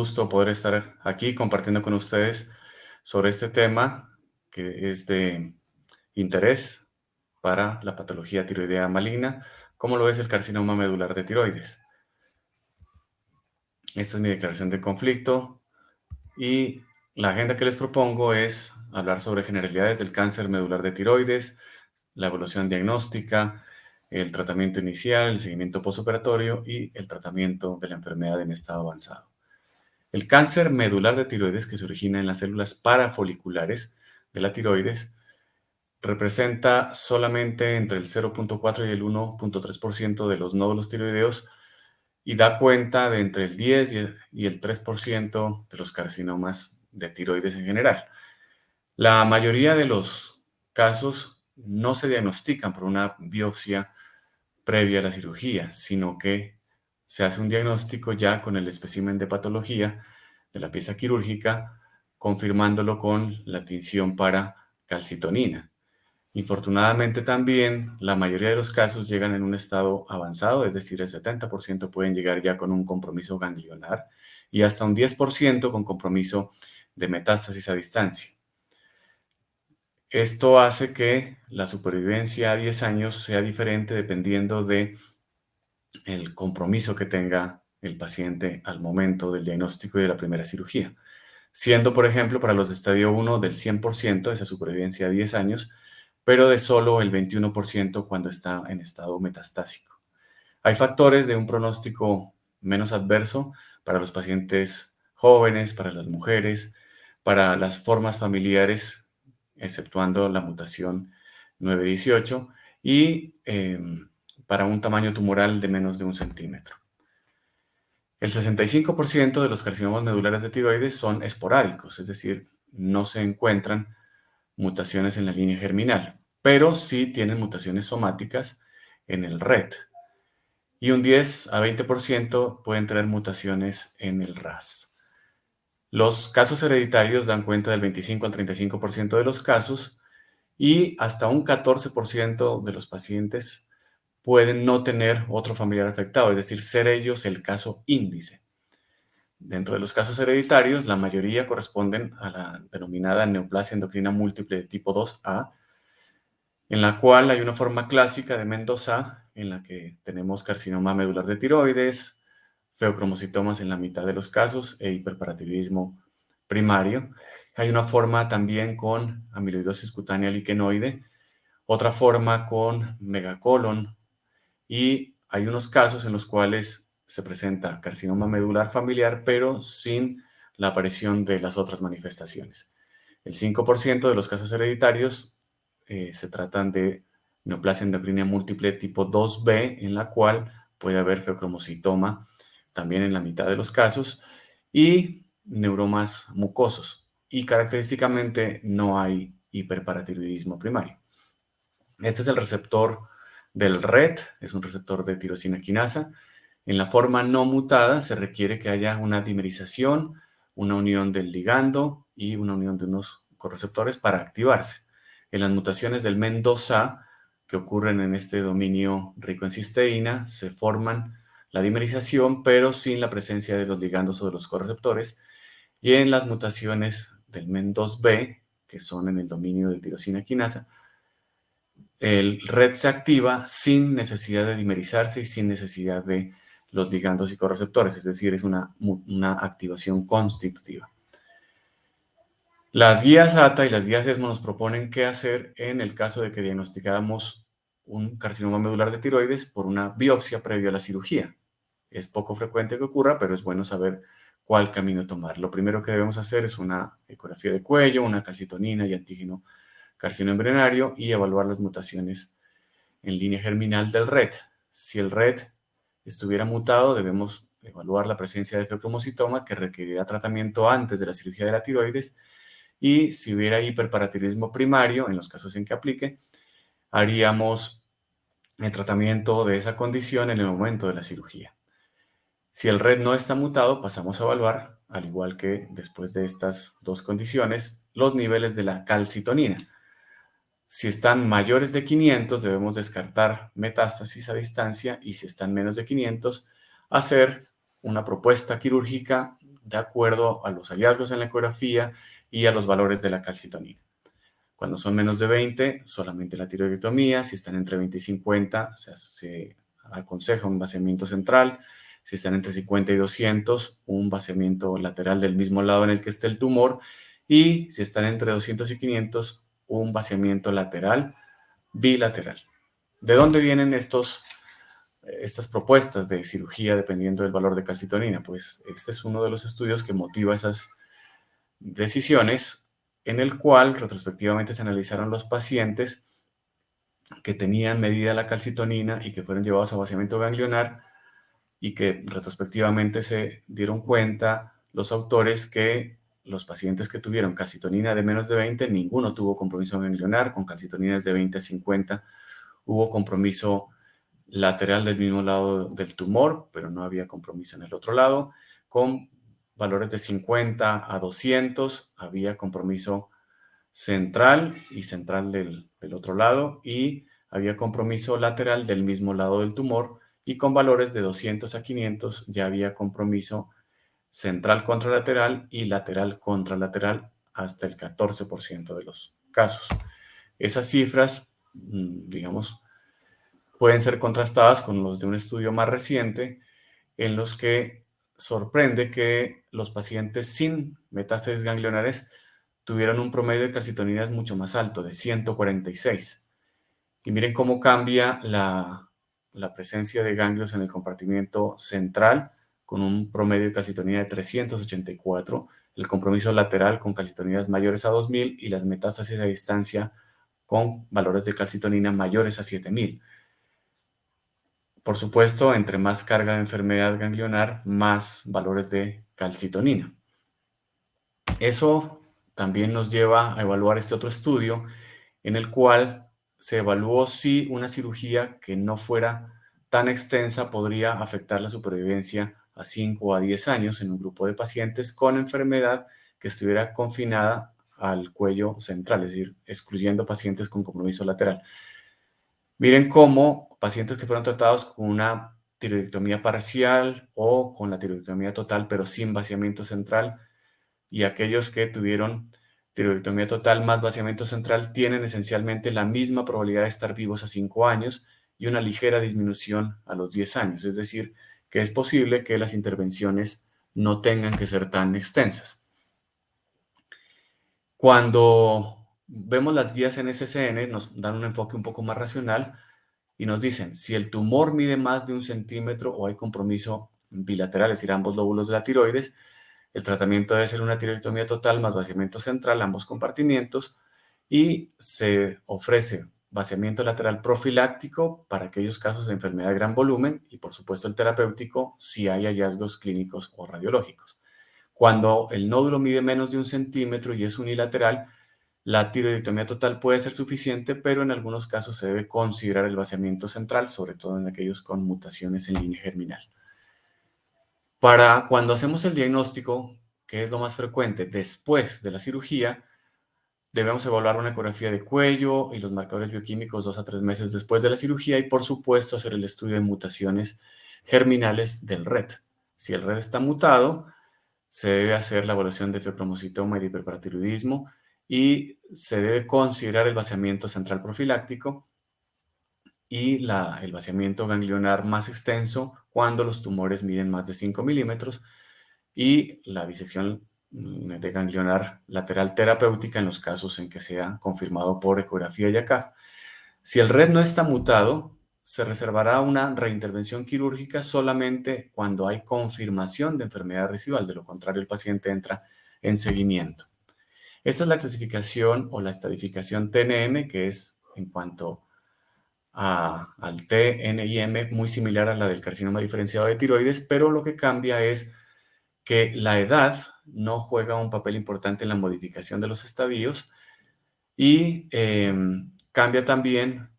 gusto poder estar aquí compartiendo con ustedes sobre este tema que es de interés para la patología tiroidea maligna, como lo es el carcinoma medular de tiroides. Esta es mi declaración de conflicto y la agenda que les propongo es hablar sobre generalidades del cáncer medular de tiroides, la evaluación diagnóstica, el tratamiento inicial, el seguimiento postoperatorio y el tratamiento de la enfermedad en estado avanzado. El cáncer medular de tiroides, que se origina en las células parafoliculares de la tiroides, representa solamente entre el 0,4 y el 1,3% de los nódulos tiroideos y da cuenta de entre el 10 y el 3% de los carcinomas de tiroides en general. La mayoría de los casos no se diagnostican por una biopsia previa a la cirugía, sino que se hace un diagnóstico ya con el espécimen de patología de la pieza quirúrgica, confirmándolo con la tinción para calcitonina. Infortunadamente también la mayoría de los casos llegan en un estado avanzado, es decir, el 70% pueden llegar ya con un compromiso ganglionar y hasta un 10% con compromiso de metástasis a distancia. Esto hace que la supervivencia a 10 años sea diferente dependiendo de el compromiso que tenga el paciente al momento del diagnóstico y de la primera cirugía. Siendo, por ejemplo, para los de estadio 1 del 100% esa supervivencia a 10 años, pero de solo el 21% cuando está en estado metastásico. Hay factores de un pronóstico menos adverso para los pacientes jóvenes, para las mujeres, para las formas familiares, exceptuando la mutación 918, y para un tamaño tumoral de menos de 1 centímetro. El 65% de los carcinomas medulares de tiroides son esporádicos, es decir, no se encuentran mutaciones en la línea germinal, pero sí tienen mutaciones somáticas en el RET. Y un 10 a 20% pueden tener mutaciones en el RAS. Los casos hereditarios dan cuenta del 25 al 35% de los casos y hasta un 14% de los pacientes pueden no tener otro familiar afectado, es decir, ser ellos el caso índice. Dentro de los casos hereditarios, la mayoría corresponden a la denominada neoplasia endocrina múltiple de tipo 2A, en la cual hay una forma clásica de MEN2A, en la que tenemos carcinoma medular de tiroides, feocromocitomas en la mitad de los casos e hiperparatiroidismo primario. Hay una forma también con amiloidosis cutánea liquenoide, otra forma con megacolon y hay unos casos en los cuales se presenta carcinoma medular familiar, pero sin la aparición de las otras manifestaciones. El 5% de los casos hereditarios se tratan de neoplasia endocrina múltiple tipo 2B, en la cual puede haber feocromocitoma también en la mitad de los casos, y neuromas mucosos. Y característicamente no hay hiperparatiroidismo primario. Este es el receptor del RET, es un receptor de tirosina quinasa. En la forma no mutada se requiere que haya una dimerización, una unión del ligando y una unión de unos correceptores para activarse. En las mutaciones del MEN2A, que ocurren en este dominio rico en cisteína, se forman la dimerización, pero sin la presencia de los ligandos o de los correceptores. Y en las mutaciones del MEN2B, que son en el dominio de tirosina quinasa, el RET se activa sin necesidad de dimerizarse y sin necesidad de los ligandos y correceptores, es decir, es una activación constitutiva. Las guías ATA y las guías ESMO nos proponen qué hacer en el caso de que diagnosticáramos un carcinoma medular de tiroides por una biopsia previa a la cirugía. Es poco frecuente que ocurra, pero es bueno saber cuál camino tomar. Lo primero que debemos hacer es una ecografía de cuello, una calcitonina y antígeno carcinoembrionario y evaluar las mutaciones en línea germinal del RET. Si el RET estuviera mutado, debemos evaluar la presencia de feocromocitoma, que requerirá tratamiento antes de la cirugía de la tiroides, y si hubiera hiperparatiroidismo primario, en los casos en que aplique, haríamos el tratamiento de esa condición en el momento de la cirugía. Si el RET no está mutado, pasamos a evaluar, al igual que después de estas dos condiciones, los niveles de la calcitonina. Si están mayores de 500, debemos descartar metástasis a distancia y si están menos de 500, hacer una propuesta quirúrgica de acuerdo a los hallazgos en la ecografía y a los valores de la calcitonina. Cuando son menos de 20, solamente la tiroidectomía. Si están entre 20 y 50, se aconseja un vaciamiento central. Si están entre 50 y 200, un vaciamiento lateral del mismo lado en el que esté el tumor. Y si están entre 200 y 500, un vaciamiento lateral bilateral. ¿De dónde vienen estas propuestas de cirugía dependiendo del valor de calcitonina? Pues este es uno de los estudios que motiva esas decisiones, en el cual retrospectivamente se analizaron los pacientes que tenían medida la calcitonina y que fueron llevados a vaciamiento ganglionar, y que retrospectivamente se dieron cuenta los autores que los pacientes que tuvieron calcitonina de menos de 20, ninguno tuvo compromiso ganglionar. Con calcitoninas de 20 a 50 hubo compromiso lateral del mismo lado del tumor, pero no había compromiso en el otro lado. Con valores de 50 a 200 había compromiso central y central del otro lado, y había compromiso lateral del mismo lado del tumor, y con valores de 200 a 500 ya había compromiso central contralateral y lateral contralateral hasta el 14% de los casos. Esas cifras, digamos, pueden ser contrastadas con los de un estudio más reciente, en los que sorprende que los pacientes sin metástasis ganglionares tuvieron un promedio de calcitoninas mucho más alto, de 146. Y miren cómo cambia la presencia de ganglios en el compartimiento central, con un promedio de calcitonina de 384, el compromiso lateral con calcitoninas mayores a 2000 y las metástasis a distancia con valores de calcitonina mayores a 7000. Por supuesto, entre más carga de enfermedad ganglionar, más valores de calcitonina. Eso también nos lleva a evaluar este otro estudio, en el cual se evaluó si una cirugía que no fuera tan extensa podría afectar la supervivencia a 5 a 10 años en un grupo de pacientes con enfermedad que estuviera confinada al cuello central, es decir, excluyendo pacientes con compromiso lateral. Miren cómo pacientes que fueron tratados con una tiroidectomía parcial o con la tiroidectomía total, pero sin vaciamiento central, y aquellos que tuvieron tiroidectomía total más vaciamiento central, tienen esencialmente la misma probabilidad de estar vivos a 5 años y una ligera disminución a los 10 años. Es decir, que es posible que las intervenciones no tengan que ser tan extensas. Cuando vemos las guías en SSN, nos dan un enfoque un poco más racional y nos dicen, si el tumor mide más de 1 centímetro o hay compromiso bilateral, es decir, ambos lóbulos de la tiroides, el tratamiento debe ser una tiroidectomía total más vaciamiento central, ambos compartimientos, y se ofrece vaciamiento lateral profiláctico para aquellos casos de enfermedad de gran volumen y, por supuesto, el terapéutico si hay hallazgos clínicos o radiológicos. Cuando el nódulo mide menos de 1 centímetro y es unilateral, la tiroidectomía total puede ser suficiente, pero en algunos casos se debe considerar el vaciamiento central, sobre todo en aquellos con mutaciones en línea germinal. Para cuando hacemos el diagnóstico, que es lo más frecuente después de la cirugía, debemos evaluar una ecografía de cuello y los marcadores bioquímicos 2 a 3 meses después de la cirugía, y por supuesto hacer el estudio de mutaciones germinales del RET. Si el RET está mutado, se debe hacer la evaluación de feocromocitoma y de hiperparatiroidismo, y se debe considerar el vaciamiento central profiláctico y el vaciamiento ganglionar más extenso cuando los tumores miden más de 5 milímetros, y la disección de ganglionar lateral terapéutica en los casos en que sea confirmado por ecografía y ACAF. Si el RET no está mutado, se reservará una reintervención quirúrgica solamente cuando hay confirmación de enfermedad residual. De lo contrario, el paciente entra en seguimiento. Esta es la clasificación o la estadificación TNM, que es en cuanto al TNIM muy similar a la del carcinoma diferenciado de tiroides, pero lo que cambia es que la edad no juega un papel importante en la modificación de los estadios, y cambia también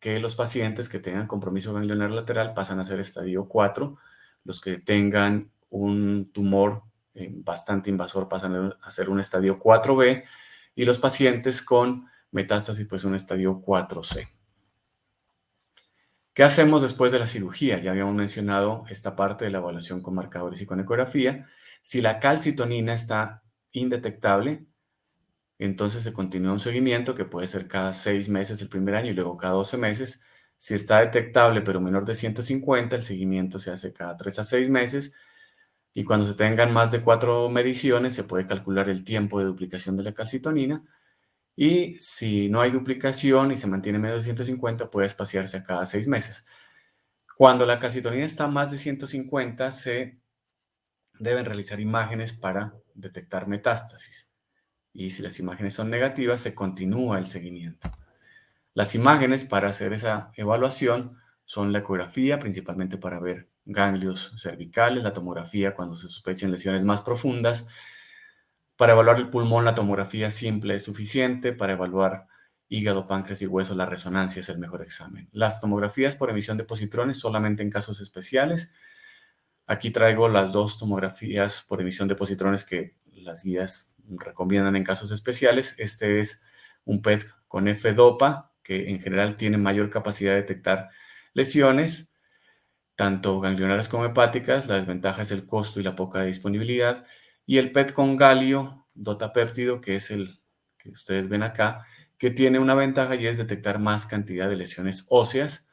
que los pacientes que tengan compromiso ganglionar lateral pasan a ser estadio 4, los que tengan un tumor bastante invasor pasan a ser un estadio 4B, y los pacientes con metástasis pues un estadio 4C. ¿Qué hacemos después de la cirugía? Ya habíamos mencionado esta parte de la evaluación con marcadores y con ecografía. Si la calcitonina está indetectable, entonces se continúa un seguimiento que puede ser cada 6 meses el primer año y luego cada 12 meses. Si está detectable pero menor de 150, el seguimiento se hace cada 3 a 6 meses y cuando se tengan más de 4 mediciones se puede calcular el tiempo de duplicación de la calcitonina y si no hay duplicación y se mantiene menos de 150 puede espaciarse a cada 6 meses. Cuando la calcitonina está más de 150 se deben realizar imágenes para detectar metástasis y si las imágenes son negativas se continúa el seguimiento. Las imágenes para hacer esa evaluación son la ecografía, principalmente para ver ganglios cervicales, la tomografía cuando se sospechen lesiones más profundas. Para evaluar el pulmón, la tomografía simple es suficiente. Para evaluar hígado, páncreas y hueso, la resonancia es el mejor examen. Las tomografías por emisión de positrones solamente en casos especiales. Aquí traigo las dos tomografías por emisión de positrones que las guías recomiendan en casos especiales. Este es un PET con F-DOPA, que en general tiene mayor capacidad de detectar lesiones, tanto ganglionares como hepáticas. La desventaja es el costo y la poca disponibilidad. Y el PET con galio, dotapéptido, que es el que ustedes ven acá, que tiene una ventaja y es detectar más cantidad de lesiones óseas.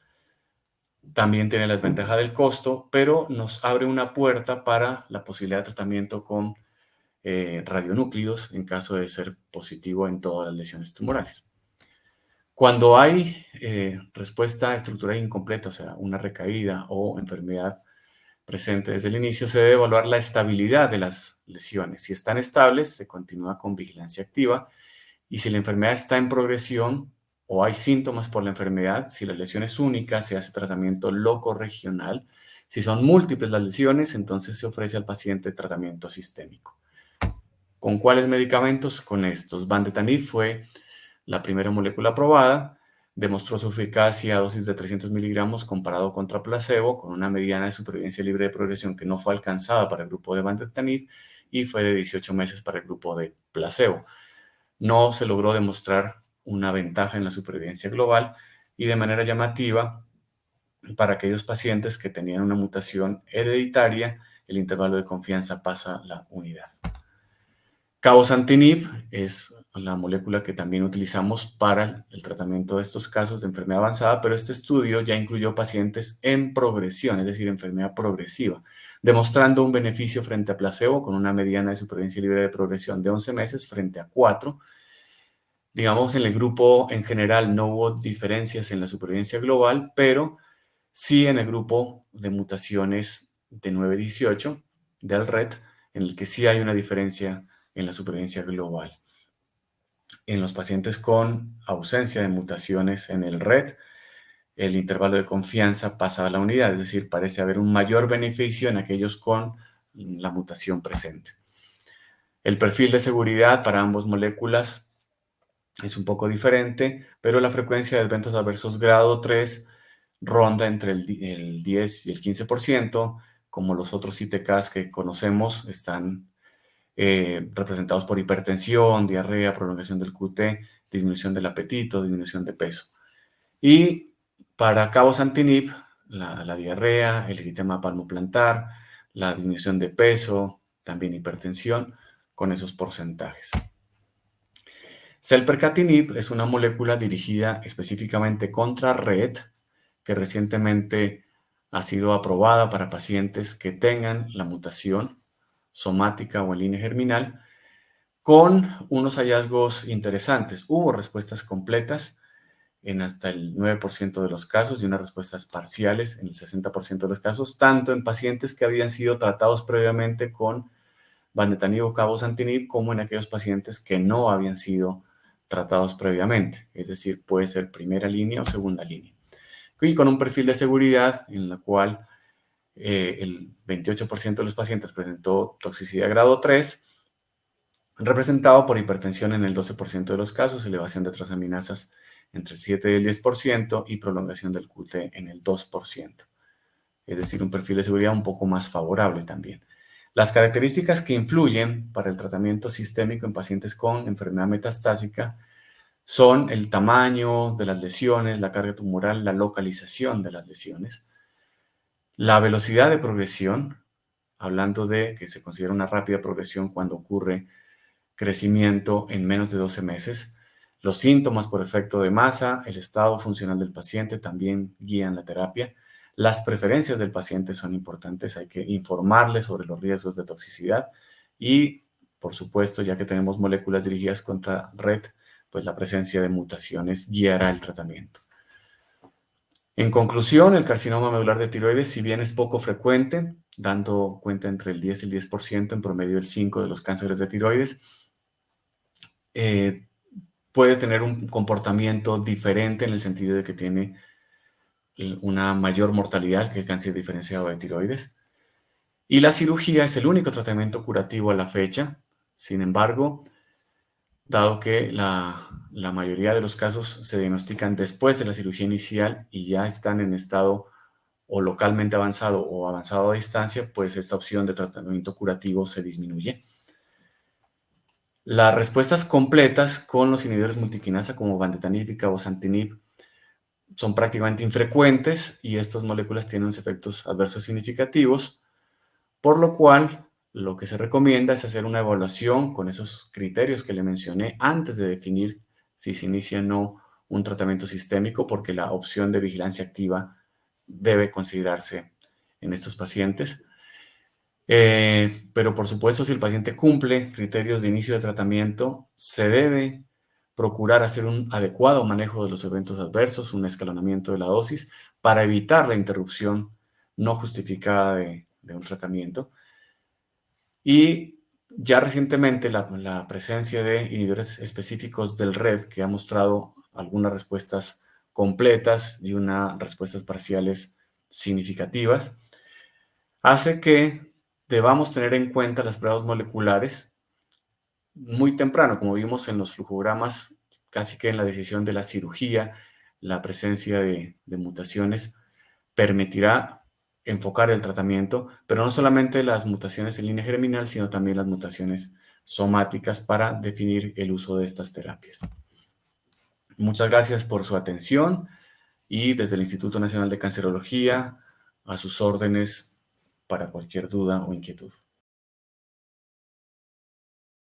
También tiene la desventaja del costo, pero nos abre una puerta para la posibilidad de tratamiento con radionúclidos en caso de ser positivo en todas las lesiones tumorales. Cuando hay respuesta estructural incompleta, o sea, una recaída o enfermedad presente desde el inicio, se debe evaluar la estabilidad de las lesiones. Si están estables, se continúa con vigilancia activa y si la enfermedad está en progresión o hay síntomas por la enfermedad, si la lesión es única, se hace tratamiento loco-regional. Si son múltiples las lesiones, entonces se ofrece al paciente tratamiento sistémico. ¿Con cuáles medicamentos? Con estos. Vandetanib fue la primera molécula aprobada, demostró su eficacia a dosis de 300 miligramos comparado contra placebo, con una mediana de supervivencia libre de progresión que no fue alcanzada para el grupo de Vandetanib y fue de 18 meses para el grupo de placebo. No se logró demostrar una ventaja en la supervivencia global y de manera llamativa, para aquellos pacientes que tenían una mutación hereditaria, el intervalo de confianza pasa la unidad. Cabozantinib es la molécula que también utilizamos para el tratamiento de estos casos de enfermedad avanzada, pero este estudio ya incluyó pacientes en progresión, es decir, enfermedad progresiva, demostrando un beneficio frente a placebo con una mediana de supervivencia libre de progresión de 11 meses frente a 4. Digamos, en el grupo en general no hubo diferencias en la supervivencia global, pero sí en el grupo de mutaciones de 9-18 del RET, en el que sí hay una diferencia en la supervivencia global. En los pacientes con ausencia de mutaciones en el RET, el intervalo de confianza pasa a la unidad, es decir, parece haber un mayor beneficio en aquellos con la mutación presente. El perfil de seguridad para ambas moléculas es un poco diferente, pero la frecuencia de eventos adversos grado 3 ronda entre el 10 y el 15%, como los otros ITKs que conocemos están representados por hipertensión, diarrea, prolongación del QT, disminución del apetito, disminución de peso. Y para cabozantinib, la diarrea, el eritema palmoplantar, la disminución de peso, también hipertensión, con esos porcentajes. Selpercatinib es una molécula dirigida específicamente contra RET, que recientemente ha sido aprobada para pacientes que tengan la mutación somática o en línea germinal, con unos hallazgos interesantes. Hubo respuestas completas en hasta el 9% de los casos y unas respuestas parciales en el 60% de los casos, tanto en pacientes que habían sido tratados previamente con vandetanib o cabozantinib como en aquellos pacientes que no habían sido tratados previamente, es decir, puede ser primera línea o segunda línea. Y con un perfil de seguridad en la cual el 28% de los pacientes presentó toxicidad grado 3, representado por hipertensión en el 12% de los casos, elevación de transaminasas entre el 7 y el 10% y prolongación del QT en el 2%. Es decir, un perfil de seguridad un poco más favorable también. Las características que influyen para el tratamiento sistémico en pacientes con enfermedad metastásica son el tamaño de las lesiones, la carga tumoral, la localización de las lesiones, la velocidad de progresión, hablando de que se considera una rápida progresión cuando ocurre crecimiento en menos de 12 meses. Los síntomas por efecto de masa, el estado funcional del paciente también guían la terapia. Las preferencias del paciente son importantes, hay que informarle sobre los riesgos de toxicidad y, por supuesto, ya que tenemos moléculas dirigidas contra RET, pues la presencia de mutaciones guiará el tratamiento. En conclusión, el carcinoma medular de tiroides, si bien es poco frecuente, dando cuenta entre el 10 y el 10%, en promedio el 5% de los cánceres de tiroides, eh, puede tener un comportamiento diferente en el sentido de que tiene una mayor mortalidad que el cáncer diferenciado de tiroides. Y la cirugía es el único tratamiento curativo a la fecha. Sin embargo, dado que la mayoría de los casos se diagnostican después de la cirugía inicial y ya están en estado o localmente avanzado o avanzado a distancia, pues esta opción de tratamiento curativo se disminuye. Las respuestas completas con los inhibidores multiquinasa como vandetanib y cabozantinib son prácticamente infrecuentes y estas moléculas tienen unos efectos adversos significativos, por lo cual lo que se recomienda es hacer una evaluación con esos criterios que le mencioné antes de definir si se inicia o no un tratamiento sistémico, porque la opción de vigilancia activa debe considerarse en estos pacientes. Pero por supuesto, si el paciente cumple criterios de inicio de tratamiento, se debe procurar hacer un adecuado manejo de los eventos adversos, un escalonamiento de la dosis para evitar la interrupción no justificada de un tratamiento. Y ya recientemente la presencia de inhibidores específicos del RED, que ha mostrado algunas respuestas completas y unas respuestas parciales significativas, hace que debamos tener en cuenta las pruebas moleculares muy temprano, como vimos en los flujogramas, casi que en la decisión de la cirugía, la presencia de mutaciones permitirá enfocar el tratamiento, pero no solamente las mutaciones en línea germinal, sino también las mutaciones somáticas para definir el uso de estas terapias. Muchas gracias por su atención y desde el Instituto Nacional de Cancerología, a sus órdenes para cualquier duda o inquietud.